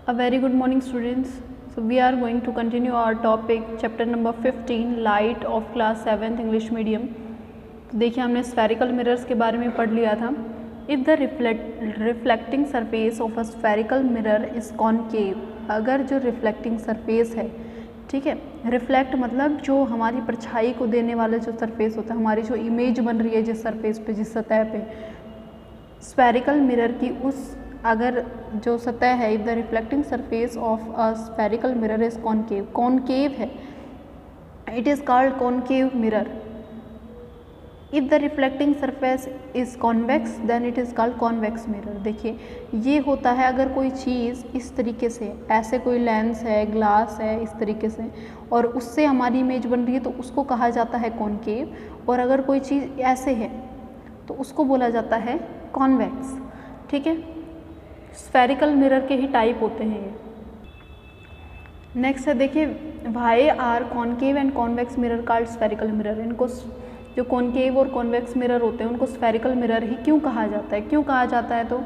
A very good morning, students. So we are going to continue our topic chapter number 15 light of class 7th English medium. तो देखिए हमने spherical mirrors के बारे में पढ़ लिया था. If the reflecting surface of a spherical mirror is concave, अगर जो reflecting surface है, ठीक है, रिफ्लेक्ट मतलब जो हमारी परछाई को देने वाला जो सरफेस होता है, हमारी जो इमेज बन रही है जिस सरफेस पे, जिस सतह पे, स्फेरिकल मिरर की उस अगर जो सतह है, if the reflecting surface of a spherical mirror is concave, concave है, it is called concave mirror. If the reflecting surface is convex then it is called convex mirror. देखिए ये होता है अगर कोई चीज़ इस तरीके से, ऐसे कोई लेंस है, ग्लास है इस तरीके से, और उससे हमारी इमेज बन रही है तो उसको कहा जाता है कॉनकेव. और अगर कोई चीज़ ऐसे है तो उसको बोला जाता है कॉन्वेक्स. ठीक है, स्फेरिकल मिरर के ही टाइप होते हैं ये. नेक्स्ट है देखिए, why are concave and convex mirror called spherical mirror. इनको जो कॉनकेव और कॉन्वेक्स मिरर होते हैं उनको स्फेरिकल मिरर ही क्यों कहा जाता है? क्यों कहा जाता है? तो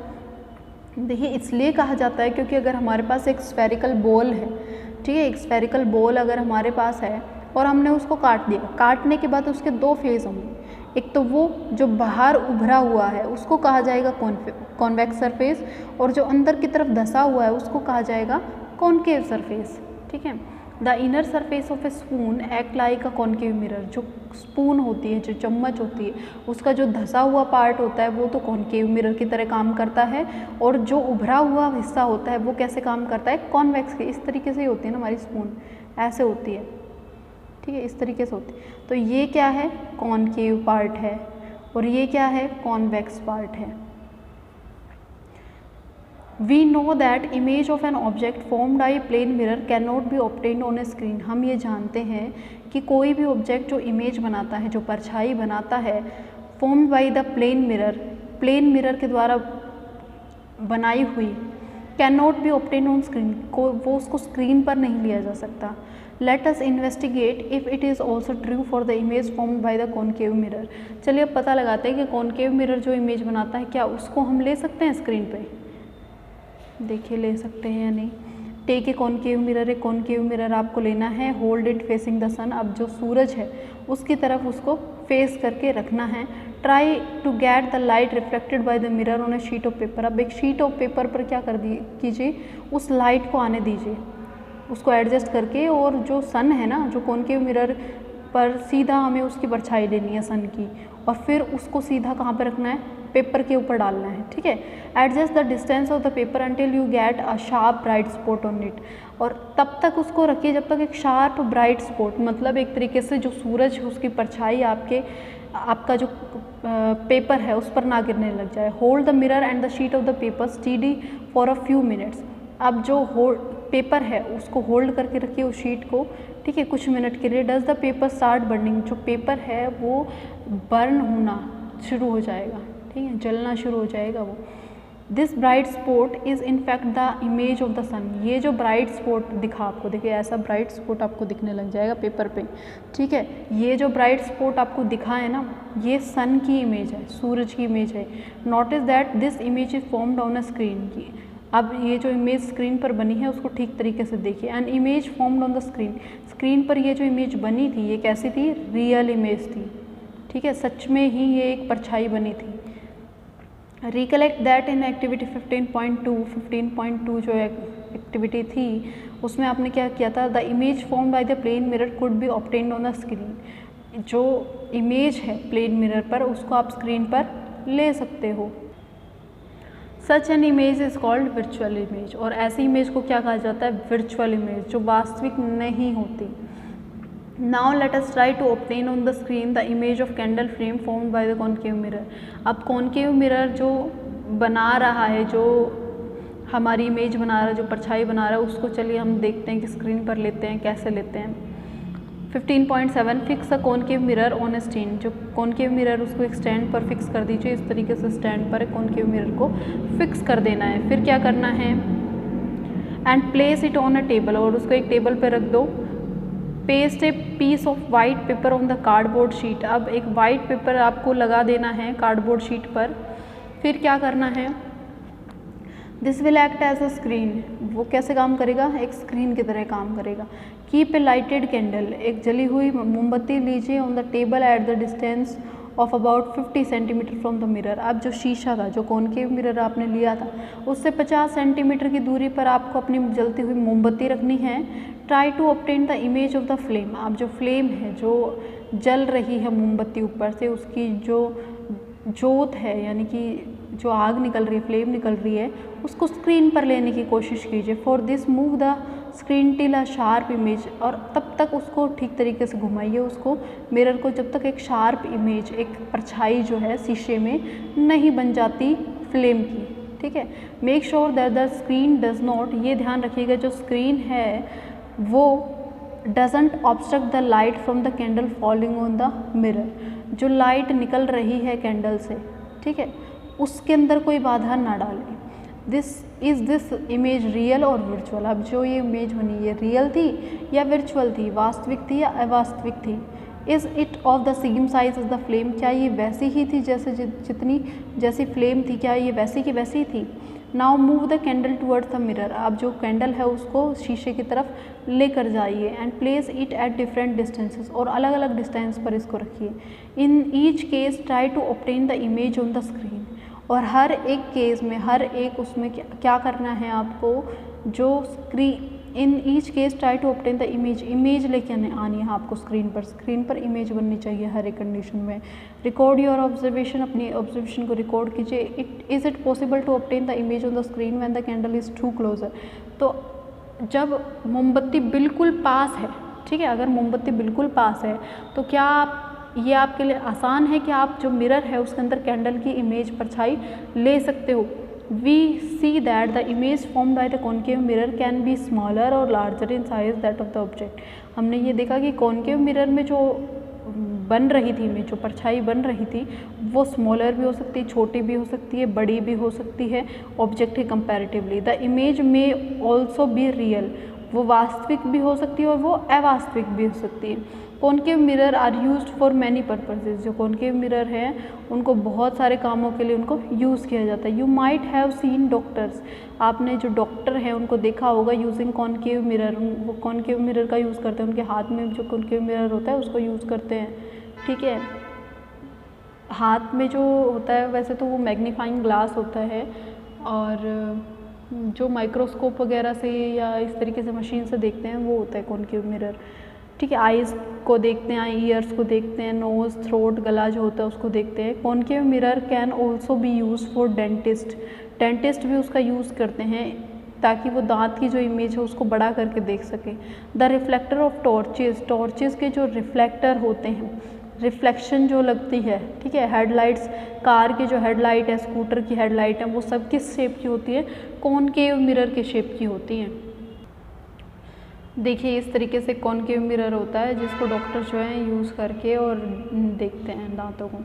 देखिए इसलिए कहा जाता है क्योंकि अगर हमारे पास एक स्फेरिकल बॉल है, ठीक है, एक स्फेरिकल बॉल अगर हमारे पास है और हमने उसको काट दिया, काटने के बाद उसके दो फेज होंगे. एक तो वो जो बाहर उभरा हुआ है उसको कहा जाएगा कॉन्वेक्स सरफेस, और जो अंदर की तरफ धंसा हुआ है उसको कहा जाएगा कॉनकेव सरफेस. ठीक है, the inner surface of A spoon act like a concave mirror. जो स्पून होती है, जो चम्मच होती है, उसका जो धंसा हुआ पार्ट होता है वो तो कॉनकेव मिरर की तरह काम करता है, और जो उभरा हुआ हिस्सा होता है वो कैसे काम करता है? कॉन्वेक्स के. इस तरीके से ही होती है ना हमारी स्पून, ऐसे होती है, ठीक है, इस तरीके से होती है. तो ये क्या है? कॉनकेव पार्ट है, और ये क्या है? कॉन्वेक्स पार्ट है. We know that image of an object formed by a plane mirror cannot be obtained on a screen. हम ये जानते हैं कि कोई भी ऑब्जेक्ट जो इमेज बनाता है, जो परछाई बनाता है, formed by the plane mirror, plane mirror के द्वारा बनाई हुई, cannot be obtained on screen, वो उसको स्क्रीन पर नहीं लिया जा सकता. Let us investigate if it is also true for the image formed by the concave mirror. चलिए अब पता लगाते हैं कि कॉनकेव मिरर जो इमेज बनाता है क्या उसको हम ले सकते हैं स्क्रीन पे? देखिए ले सकते हैं या नहीं. Take a concave mirror. एक कॉनकेव मिरर आपको लेना है, hold it facing the sun. अब जो सूरज है उसकी तरफ उसको फेस करके रखना है. Try to get the light reflected by the mirror on a sheet of paper. अब एक शीट ऑफ पेपर पर क्या कर कीजिए, उस लाइट को आने दीजिए, उसको एडजस्ट करके, और जो सन है ना, जो कॉनकेव मिरर पर सीधा हमें उसकी परछाई लेनी है सन की, और फिर उसको सीधा कहाँ पर रखना है? पेपर के ऊपर डालना है. ठीक है, adjust the distance of the paper until you get a sharp bright spot on it. और तब तक उसको रखिए जब तक एक शार्प ब्राइट स्पॉट, मतलब एक तरीके से जो सूरज है उसकी परछाई आपका जो पेपर है उस पर ना गिरने लग जाए. Hold the mirror and the sheet of the paper steady for a few minutes. अब जो पेपर है उसको होल्ड करके रखिए, उस शीट को, ठीक है, कुछ मिनट के लिए. Does the paper start burning. जो पेपर है वो बर्न होना शुरू हो जाएगा, ठीक है, जलना शुरू हो जाएगा वो. This bright spot is in fact the image of the sun. ये जो ब्राइट स्पॉट दिखा आपको, देखिए ऐसा ब्राइट स्पॉट आपको दिखने लग जाएगा पेपर पे, ठीक है. ये जो ब्राइट स्पॉट आपको दिखा है ना, ये सन की इमेज है, सूरज की इमेज है. Notice that this image is formed on a screen. अब ये जो इमेज स्क्रीन पर बनी है उसको ठीक तरीके से देखिए. An image formed on the screen. Screen पर ये जो इमेज बनी थी ये कैसी थी? रियल इमेज थी, ठीक है, सच में ही ये एक परछाई बनी थी. रिकलेक्ट दैट इन एक्टिविटी 15.2 जो एक्टिविटी थी उसमें आपने क्या किया था? The image form by the plane mirror could be obtained on the screen. जो इमेज है प्लेन मिरर पर उसको आप स्क्रीन पर ले सकते हो. Such an image is called virtual image. और ऐसी इमेज को क्या कहा जाता है? वर्चुअल इमेज, जो वास्तविक नहीं होती. Now let us try to obtain on the screen the image of candle flame formed by the concave mirror. अब concave mirror जो बना रहा है, जो हमारी इमेज बना रहा है, जो परछाई बना रहा है, उसको चलिए हम देखते हैं कि स्क्रीन पर लेते हैं, कैसे लेते हैं. 15.7 fix a concave mirror on A stand. जो कॉनकेव मिरर उसको एक स्टैंड पर फिक्स कर दीजिए. इस तरीके से स्टैंड पर कॉनकेव मिरर को फिक्स कर देना है. फिर क्या करना है? And place it on a table. और उसको एक टेबल पर रख दो. Paste a piece of white paper on the cardboard sheet. अब एक वाइट पेपर आपको लगा देना है कार्डबोर्ड शीट पर. फिर क्या करना है? This will act as a screen, वो कैसे काम करेगा, एक स्क्रीन की तरह काम करेगा। कीप ए लाइटेड कैंडल, एक जली हुई मोमबत्ती लीजिए on the table at the distance of about 50 centimetre from the mirror. अब जो शीशा था, जो कॉनकेव मिरर आपने लिया था, उससे 50 सेंटीमीटर की दूरी पर आपको अपनी जलती हुई मोमबत्ती रखनी है। Try to obtain the image of the flame, अब जो फ्लेम है, जो जल रही है मोमबत्ती ऊपर से, उसकी जो जोत है, यानी कि जो आग निकल रही है, फ्लेम निकल रही है, उसको स्क्रीन पर लेने की कोशिश कीजिए। For this move the screen till a sharp image, और तब तक उसको ठीक तरीके से घुमाइए उसको मिरर को, जब तक एक शार्प इमेज, एक परछाई जो है शीशे में नहीं बन जाती फ्लेम की। ठीक है। Make sure that the screen does not, ये ध्यान रखिएगा जो स्क्रीन है वो doesn't obstruct the light from the candle falling on the mirror, जो लाइट निकल रही है कैंडल से, ठीक है, उसके अंदर कोई बाधा ना डालें। दिस इमेज रियल और वर्चुअल, अब जो ये इमेज बनी ये रियल थी या वर्चुअल थी, वास्तविक थी या अवास्तविक थी। Is it of the same size as the flame, क्या ये वैसी ही थी जैसी फ्लेम थी, क्या ये वैसी की वैसी थी। Now move the candle towards the mirror, आप जो कैंडल है उसको शीशे की तरफ लेकर जाइए। And place it at different distances, और अलग अलग डिस्टेंस पर इसको रखिए। In each case try to obtain the image on the screen, और हर एक केस में, हर एक उसमें क्या करना है आपको, जो screen, in each case try to obtain the image लेके आनी है आपको स्क्रीन पर इमेज बननी चाहिए हर एक कंडीशन में। रिकॉर्ड योर ऑब्जर्वेशन, अपनी ऑब्जर्वेशन को रिकॉर्ड कीजिए। Is it possible to obtain the image on the screen when the candle is too closer, तो जब मोमबत्ती बिल्कुल पास है, ठीक है, अगर मोमबत्ती बिल्कुल पास है तो क्या ये आपके लिए आसान है कि आप जो मिरर है उसके अंदर कैंडल की इमेज परछाई ले सकते हो। We see that the image formed by the concave mirror can be smaller और larger in size that of the object. हमने ये देखा कि कॉनकेव मिरर में जो बन रही थी इमेज, जो परछाई बन रही थी, वो स्मॉलर भी हो सकती है, छोटी भी हो सकती है, बड़ी भी हो सकती है ऑब्जेक्ट के कंपैरेटिवली। द इमेज में ऑल्सो बी रियल, वो वास्तविक भी हो सकती है और वो अवास्तविक भी हो सकती है। Concave mirror are used for many purposes, जो कॉनकेव मिरर हैं उनको बहुत सारे कामों के लिए उनको यूज़ किया जाता है। You might have seen doctors, आपने जो डॉक्टर हैं उनको देखा होगा यूजिंग कॉनकेव मिरर, वो कॉनकेव मिरर का यूज़ करते हैं, उनके हाथ में जो कॉनकेव मिरर होता है उसको यूज़ करते हैं। ठीक है, हाथ में जो होता है वैसे तो वो मैग्नीफाइंग ग्लास होता है, और जो माइक्रोस्कोप वगैरह से या इस तरीके से मशीन से देखते हैं वो होता है कॉनकेव मिरर। ठीक है, आइज़ को देखते हैं, ईयर्स को देखते हैं, नोज़, थ्रोट, गला जो होता है उसको देखते हैं। Concave mirror can also be use for dentist भी उसका यूज़ करते हैं ताकि वो दांत की जो इमेज है उसको बड़ा करके देख सके। द रिफ्लेक्टर ऑफ टॉर्चेस के जो रिफ्लेक्टर होते हैं, रिफ्लेक्शन जो लगती है, ठीक है, हेडलाइट्स, कार की जो हेडलाइट है, स्कूटर की हेडलाइट है, वो सब किस शेप की होती है, कॉनकेव मिरर के शेप की होती हैं। देखिए इस तरीके से कॉनकेव मिरर होता है जिसको डॉक्टर जो है यूज़ करके और देखते हैं दांतों को।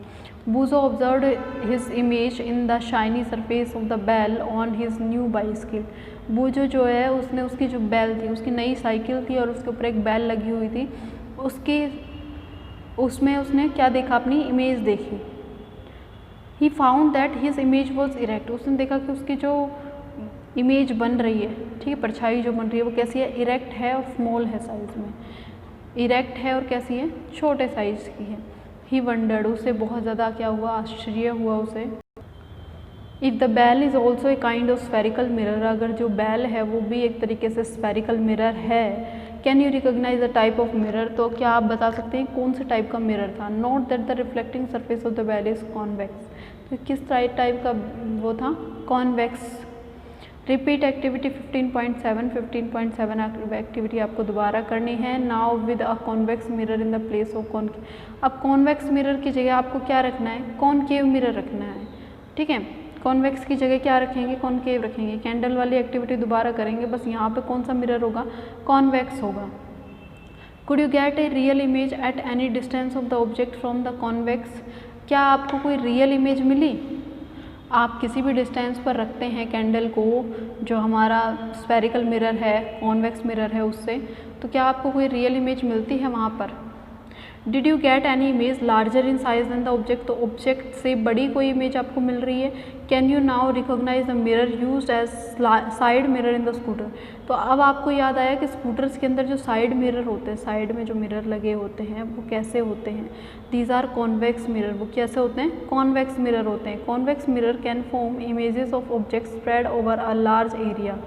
Boojho observed his image in the shiny surface of the bell on his new bicycle. Boojho जो है उसने उसकी जो बेल थी, उसकी नई साइकिल थी और उसके ऊपर एक बेल लगी हुई थी, उसमें उसने क्या देखा, अपनी इमेज देखी। He found that his image was erect, उसने देखा कि उसकी जो इमेज बन रही है, ठीक है, परछाई जो बन रही है वो कैसी है, इरेक्ट है और स्मॉल है साइज़ में, इरेक्ट है और कैसी है, छोटे साइज़ की है। ही वंडर्ड, उसे बहुत ज़्यादा क्या हुआ, आश्चर्य हुआ उसे। If the bell is also a kind of spherical mirror, अगर जो बेल है वो भी एक तरीके से स्फेरिकल मिरर है। Can you recognise the type of mirror, तो क्या आप बता सकते हैं कौन से टाइप का मिरर था। Note that the reflecting surface of the bell is convex, तो किस टाइप का वो था, कॉन्वेक्स। रिपीट एक्टिविटी 15.7 एक्टिविटी आपको दोबारा करनी है। Now with a convex mirror in the place of concave, अब कॉन्वेक्स मिरर की जगह आपको क्या रखना है, कॉनकेव मिरर रखना है। ठीक है, कॉन्वेक्स की जगह क्या रखेंगे, कॉनकेव रखेंगे। कैंडल वाली एक्टिविटी दोबारा करेंगे, बस यहाँ पे कौन सा मिरर होगा, कॉन्वेक्स होगा। Could you get a real image at any distance of the object from the convex, क्या आपको कोई रियल इमेज मिली। आप किसी भी डिस्टेंस पर रखते हैं कैंडल को, जो हमारा स्फेरिकल मिरर है, कॉन्वेक्स मिरर है, उससे, तो क्या आपको कोई रियल इमेज मिलती है वहाँ पर। Did you get any image larger in size than the object, तो ऑब्जेक्ट से बड़ी कोई इमेज आपको मिल रही है, can you now recognise the mirror used as side mirror in the scooter. तो अब आपको याद आया कि स्कूटर्स के अंदर जो साइड मिरर होते हैं, साइड में जो मिरर लगे होते हैं वो कैसे होते हैं, दीज आर कॉन्वेक्स मिरर। वो कैसे होते हैं? कॉन्वेक्स मिरर होते हैं। Convex mirror can form images of objects spread over a large area.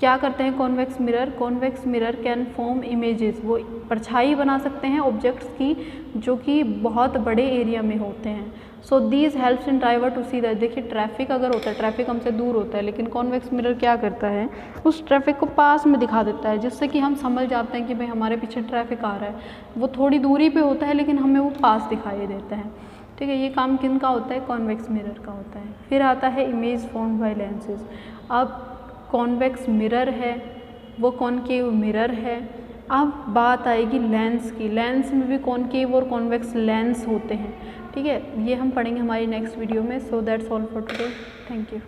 क्या करते हैं convex mirror? Convex mirror can form images, वो परछाई बना सकते हैं ऑब्जेक्ट्स की जो कि बहुत बड़े एरिया में होते हैं। So these helps in driver to see that. देखिए ट्रैफिक अगर होता है, ट्रैफिक हमसे दूर होता है, लेकिन कॉन्वेक्स मिरर क्या करता है, उस ट्रैफिक को पास में दिखा देता है, जिससे कि हम समझ जाते हैं कि भाई हमारे पीछे ट्रैफिक आ रहा है। वो थोड़ी दूरी पे होता है लेकिन हमें वो पास दिखाई देता है। ठीक है, ये काम किन का होता है? कॉन्वेक्स मिरर का होता है। फिर आता है इमेज फॉर्म्ड बाय लेंसेज। अब कॉन्वेक्स मिरर है, वो कॉनकेव मिरर है। अब बात आएगी लेंस की। लेंस में भी कॉनकेव और कॉन्वेक्स लेंस होते हैं। ठीक है, ये हम पढ़ेंगे हमारी नेक्स्ट वीडियो में। So that's all for today, thank you.